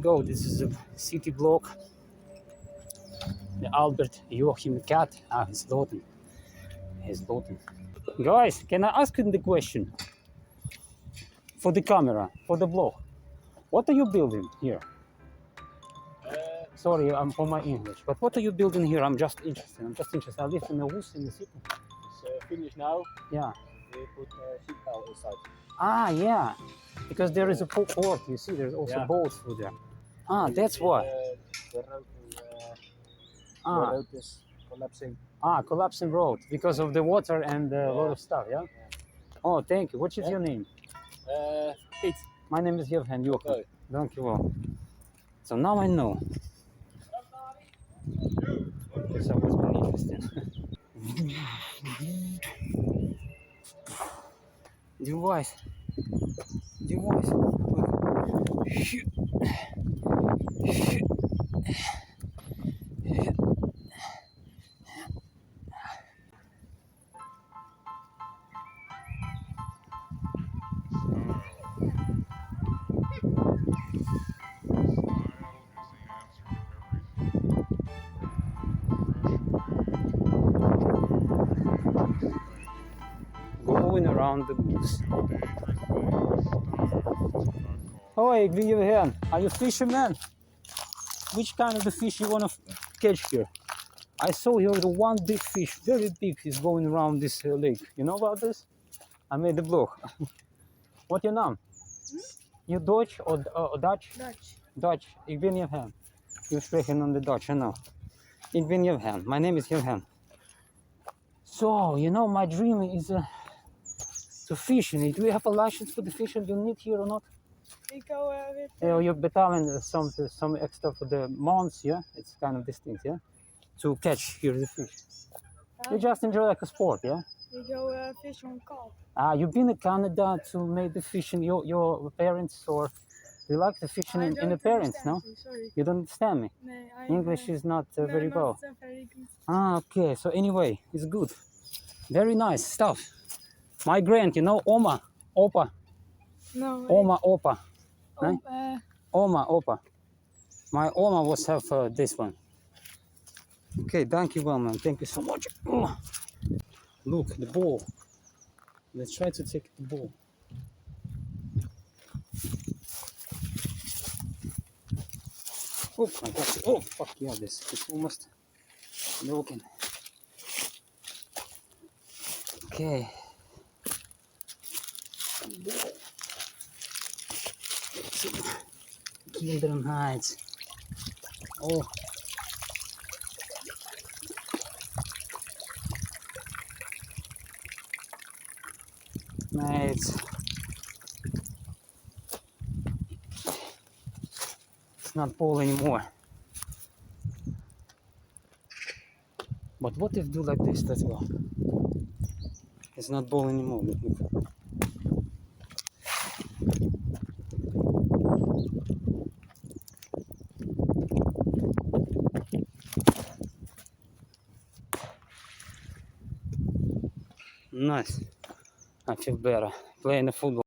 go. This is a city block. The Albert Joachim Cat. Ah, he's loading. He's loading. Guys, can I ask you the question? For the camera, for the blog. What are you building here? Sorry, I'm for my English. But what are you building here? I'm just interested. I live in the woods in the city. It's finished now. Yeah. We put sheep pile inside. Ah, yeah. Because there is a port. You see, there's also boats through there. Ah, that's why. The road is collapsing. Ah, collapsing road because of the water and a lot of stuff. Yeah. Oh, thank you. What is your name? Piet. My name is Johan. Okay. Thank you all. So now I know. Because I was very interested. Device. Going around the woods. Hoi, ik ben Johan. Are you fisherman? Which kind of the fish you want to catch here? I saw here the one big fish, very big, is going around this lake. You know about this? I made the blog. What your name? You Dutch or Dutch? Dutch. Ik ben Johan. You spreken on the Dutch, I know. Ik ben Johan. My name is Johan. So, you know, my dream is to fish in it. Do you have a license for the fishing? Do you need here or not? Ik go with... You're betaling some extra for the months, yeah? It's kind of this thing, yeah? To catch here the fish. You just enjoy like a sport, yeah? We go fish on calf. Ah, you've been in Canada to make the fishing, your parents, or you like the fishing in the parents, no? Sorry. You don't understand me? Nee, English is not very well. Not very good. Ah, okay. So anyway, it's good. Very nice stuff. My grand, you know, Oma, Opa. No. Oma, Opa. Oh, Oma, Opa. My Oma was have this one. Okay, thank you well, man. Thank you so much. Oh. Look, the ball. Let's try to take the ball. Oh my God. Oh, fuck yeah, this is almost broken. Okay. Children hides. Oh. Mates. It's not ball anymore. But what if do like this? Let's go. It's not ball anymore. Look. Nice. I feel better playing the football.